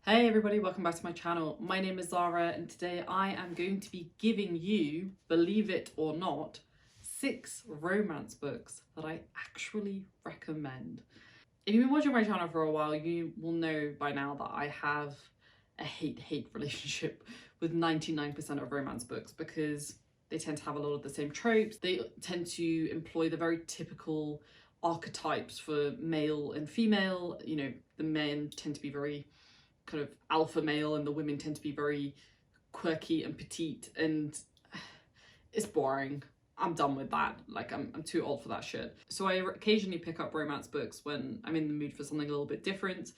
Hey everybody, welcome back to my channel. My name is Zara and today I am going to be giving you, believe it or not, 6 romance books that I actually recommend. If you've been watching my channel for a while, you will know by now that I have a hate-hate relationship with 99% of romance books because they tend to have a lot of the same tropes. They tend to employ the very typical archetypes for male and female. You know, the men tend to be very kind of alpha male and the women tend to be very quirky and petite, and it's boring. I'm done with that. Like I'm too old for that shit. So I occasionally pick up romance books when I'm in the mood for something a little bit different,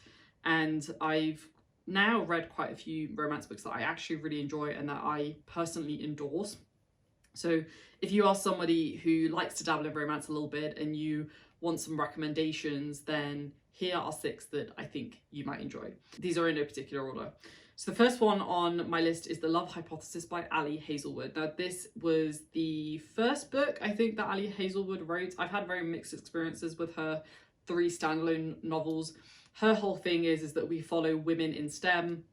and I've now read quite a few romance books that I actually really enjoy and that I personally endorse. So if you are somebody who likes to dabble in romance a little bit and you want some recommendations, then here are 6 that I think you might enjoy. These are in no particular order. So the first one on my list is The Love Hypothesis by Ali Hazelwood. Now this was the first book I think that Ali Hazelwood wrote. I've had very mixed experiences with her 3 standalone novels. Her whole thing is that we follow women in STEM,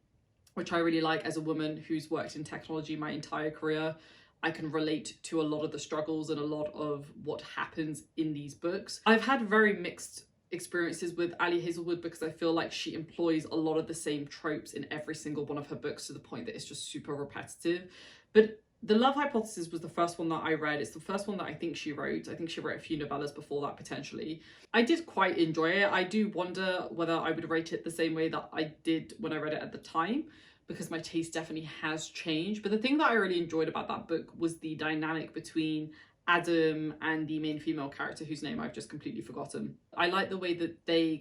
which I really like. As a woman who's worked in technology my entire career, I can relate to a lot of the struggles and a lot of what happens in these books. I've had very mixed experiences with Ali Hazelwood because I feel like she employs a lot of the same tropes in every single one of her books to the point that it's just super repetitive. But The Love Hypothesis was the first one that I read. It's the first one that I think she wrote. I think she wrote a few novellas before that potentially. I did quite enjoy it. I do wonder whether I would rate it the same way that I did when I read it at the time, because my taste definitely has changed. But the thing that I really enjoyed about that book was the dynamic between Adam and the main female character, whose name I've just completely forgotten. I like the way that they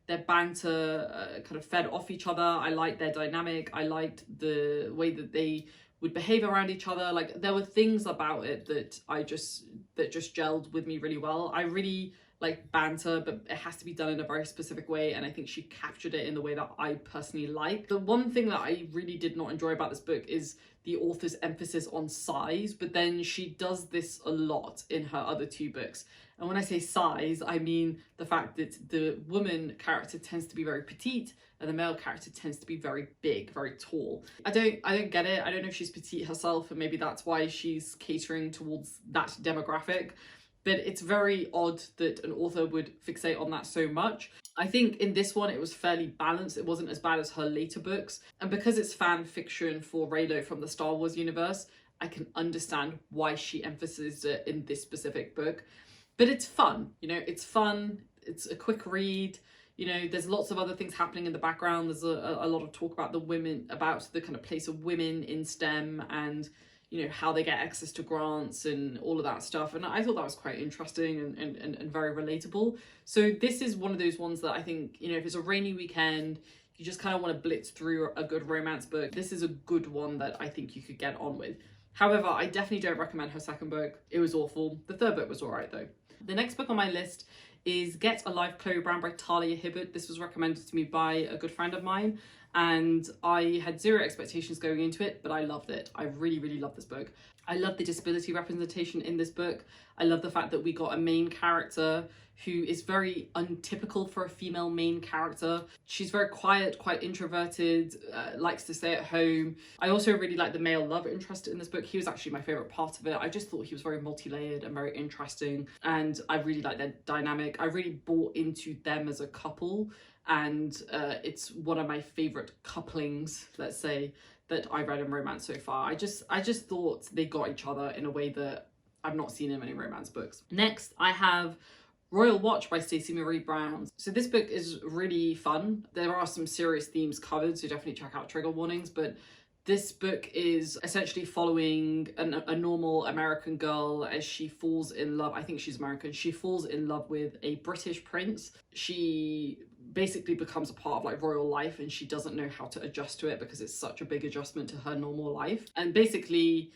their banter kind of fed off each other. I liked their dynamic. I liked the way that they would behave around each other. Like there were things about it that just gelled with me really well. I really like banter, but it has to be done in a very specific way, and I think she captured it in the way that I personally like. The one thing that I really did not enjoy about this book is the author's emphasis on size, but then she does this a lot in her other 2 books. And when I say size, I mean the fact that the woman character tends to be very petite and the male character tends to be very big, very tall. I don't get it. I don't know if she's petite herself and maybe that's why she's catering towards that demographic. But it's very odd that an author would fixate on that so much. I think in this one, it was fairly balanced. It wasn't as bad as her later books. And because it's fan fiction for Reylo from the Star Wars universe, I can understand why she emphasized it in this specific book. But it's fun, you know, it's fun. It's a quick read. You know, there's lots of other things happening in the background. There's a lot of talk about the kind of place of women in STEM and, you know, how they get access to grants and all of that stuff. And I thought that was quite interesting and very relatable. So this is one of those ones that I think, you know, if it's a rainy weekend, you just kind of want to blitz through a good romance book, this is a good one that I think you could get on with. However, I definitely don't recommend her second book. It was awful. The third book was all right though. The next book on my list is Get a Life, Chloe Brown by Talia Hibbert. This was recommended to me by a good friend of mine, and I had 0 expectations going into it, but I loved it. I really, really love this book. I love the disability representation in this book. I love the fact that we got a main character who is very untypical for a female main character. She's very quiet, quite introverted, likes to stay at home. I also really like the male love interest in this book. He was actually my favourite part of it. I just thought he was very multi-layered and very interesting, and I really like their dynamic. I really bought into them as a couple, and it's one of my favourite couplings, let's say, that I read in romance so far. I just thought they got each other in a way that I've not seen in many romance books. Next, I have Royal Watch by Stacey Marie Brown. So this book is really fun. There are some serious themes covered, so definitely check out trigger warnings, but this book is essentially following a normal American girl as she falls in love. I think she's American. She falls in love with a British prince. She basically becomes a part of like royal life and she doesn't know how to adjust to it because it's such a big adjustment to her normal life. And basically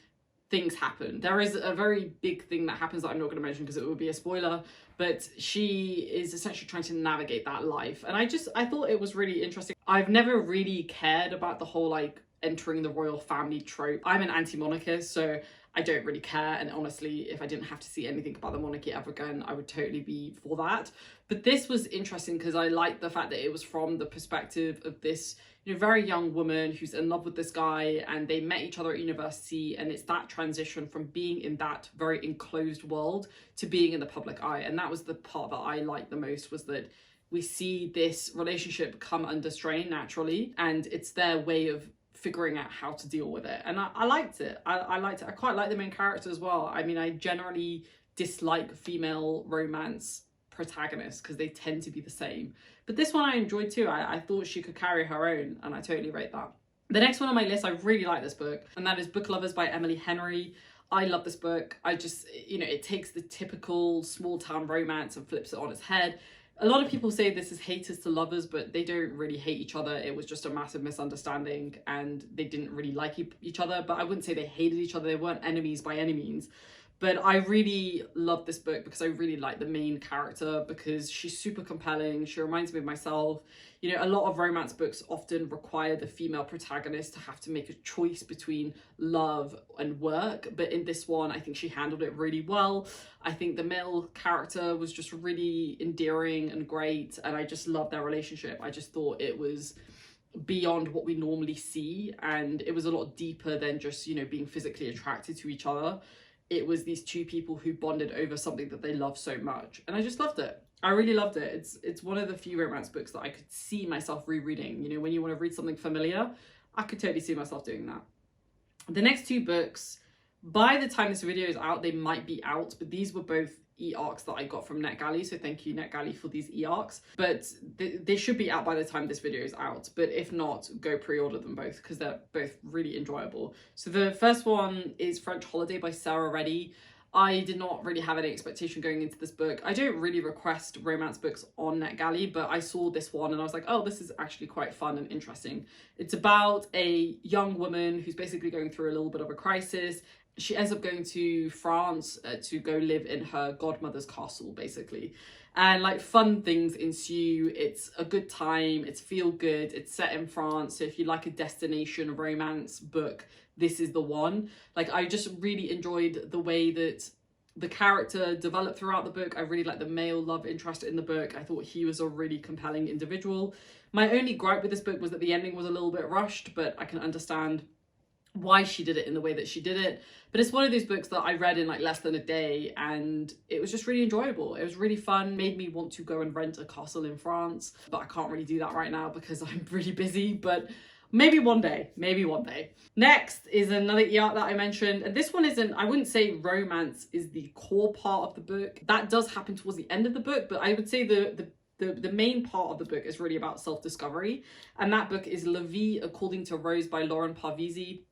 things happen. There is a very big thing that happens that I'm not going to mention because it would be a spoiler, but she is essentially trying to navigate that life. And I thought it was really interesting. I've never really cared about the whole like entering the royal family trope. I'm an anti-monarchist, so I don't really care, and honestly, if I didn't have to see anything about the monarchy ever again, I would totally be for that. But this was interesting because I liked the fact that it was from the perspective of this, you know, very young woman who's in love with this guy, and they met each other at university, and it's that transition from being in that very enclosed world to being in the public eye. And that was the part that I liked the most, was that we see this relationship come under strain naturally, and it's their way of figuring out how to deal with it. And I liked it. I liked it. I quite like the main character as well. I mean, I generally dislike female romance protagonists because they tend to be the same. But this one I enjoyed too. I thought she could carry her own, and I totally rate that. The next one on my list, I really like this book, and that is Book Lovers by Emily Henry. I love this book. I just, you know, it takes the typical small town romance and flips it on its head. A lot of people say this is haters to lovers, but they don't really hate each other. It was just a massive misunderstanding, and they didn't really like each other. But I wouldn't say they hated each other. They weren't enemies by any means. But I really love this book because I really like the main character, because she's super compelling. She reminds me of myself. You know, a lot of romance books often require the female protagonist to have to make a choice between love and work. But in this one, I think she handled it really well. I think the male character was just really endearing and great. And I just love their relationship. I just thought it was beyond what we normally see. And it was a lot deeper than just, you know, being physically attracted to each other. It was these two people who bonded over something that they love so much. And I just loved it. I really loved it. It's one of the few romance books that I could see myself rereading. You know, when you want to read something familiar, I could totally see myself doing that. The next two books, by the time this video is out, they might be out, but these were both e-arcs that I got from NetGalley, so thank you NetGalley for these e-arcs. But they should be out by the time this video is out, but if not, go pre-order them both because they're both really enjoyable. So the first one is French Holiday by Sarah Reddy. I did not really have any expectation going into this book. I don't really request romance books on NetGalley, but I saw this one and I was like, oh, this is actually quite fun and interesting. It's about a young woman who's basically going through a little bit of a crisis. She ends up going to France to go live in her godmother's castle, basically. And like fun things ensue. It's a good time. It's feel good. It's set in France. So if you like a destination romance book, this is the one. Like, I just really enjoyed the way that the character developed throughout the book. I really liked the male love interest in the book. I thought he was a really compelling individual. My only gripe with this book was that the ending was a little bit rushed, but I can understand why she did it in the way that she did it. But it's one of those books that I read in like less than a day, and it was just really enjoyable. It was really fun, made me want to go and rent a castle in France, but I can't really do that right now because I'm really busy. But maybe one day, maybe one day. Next is another e-arc that I mentioned, and this one isn't, I wouldn't say romance is the core part of the book. That does happen towards the end of the book, but I would say the main part of the book is really about self-discovery, and that book is La Vie According to Rose by Lauren Parvizi.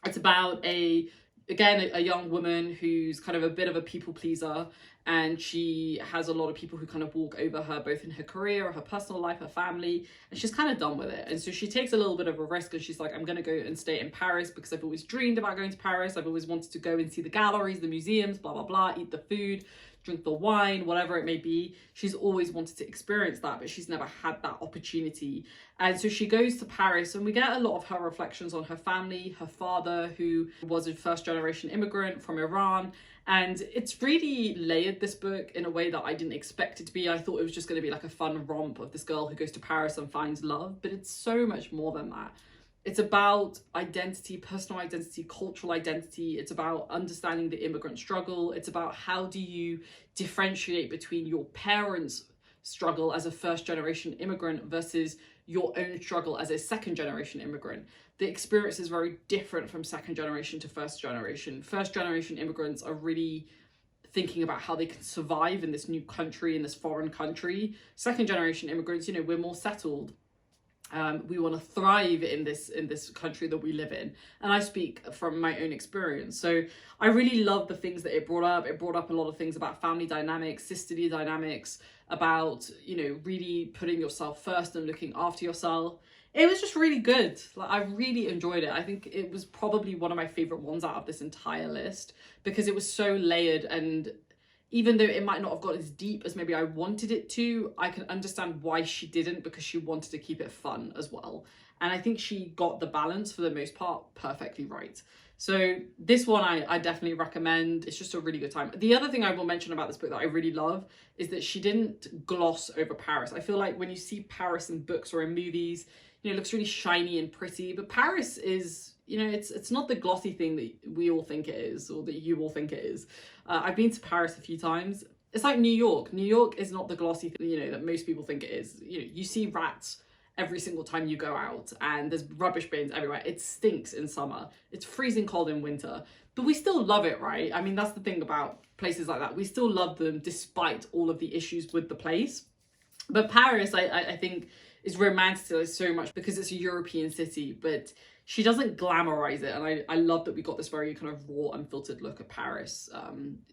It's about a young woman who's kind of a bit of a people pleaser, and she has a lot of people who kind of walk over her, both in her career, her personal life, her family, and she's kind of done with it. And so she takes a little bit of a risk, and she's like, I'm going to go and stay in Paris because I've always dreamed about going to Paris. I've always wanted to go and see the galleries, the museums, blah, blah, blah, eat the food, drink the wine, whatever it may be. She's always wanted to experience that, but she's never had that opportunity. And so she goes to Paris, and we get a lot of her reflections on her family, her father, who was a first-generation immigrant from Iran. And it's really layered, this book, in a way that I didn't expect it to be. I thought it was just going to be like a fun romp of this girl who goes to Paris and finds love, but it's so much more than that. It's about identity, personal identity, cultural identity. It's about understanding the immigrant struggle. It's about how do you differentiate between your parents' struggle as a first-generation immigrant versus your own struggle as a second-generation immigrant. The experience is very different from second generation to first generation. First generation immigrants are really thinking about how they can survive in this new country, in this foreign country. Second generation immigrants, you know, we're more settled. We want to thrive in this country that we live in. And I speak from my own experience. So I really love the things that it brought up. It brought up a lot of things about family dynamics, sisterly dynamics, about, you know, really putting yourself first and looking after yourself. It was just really good. Like, I really enjoyed it. I think it was probably one of my favorite ones out of this entire list because it was so layered, and even though it might not have got as deep as maybe I wanted it to, I can understand why she didn't, because she wanted to keep it fun as well. And I think she got the balance for the most part perfectly right. So this one I definitely recommend. It's just a really good time. The other thing I will mention about this book that I really love is that she didn't gloss over Paris. I feel like when you see Paris in books or in movies, you know, it looks really shiny and pretty, but Paris is, you know, it's not the glossy thing that we all think it is, or that you all think it is. I've been to Paris a few times. It's like New York. New York is not the glossy thing, you know, that most people think it is. You know, you see rats every single time you go out, and there's rubbish bins everywhere. It stinks in summer. It's freezing cold in winter, but we still love it, right? I mean, that's the thing about places like that. We still love them despite all of the issues with the place. But Paris, I think, is romanticized so much because it's a European city, but she doesn't glamorize it. And I love that we got this very kind of raw, unfiltered look at Paris.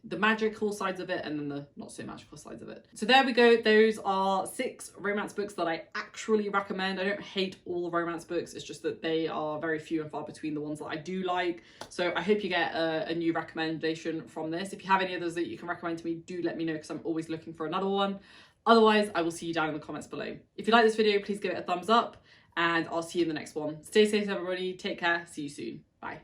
The magical sides of it and then the not so magical sides of it. So there we go. Those are 6 romance books that I actually recommend. I don't hate all romance books. It's just that they are very few and far between the ones that I do like. So I hope you get a new recommendation from this. If you have any others that you can recommend to me, do let me know, because I'm always looking for another one. Otherwise, I will see you down in the comments below. If you like this video, please give it a thumbs up, and I'll see you in the next one. Stay safe, everybody. Take care. See you soon. Bye.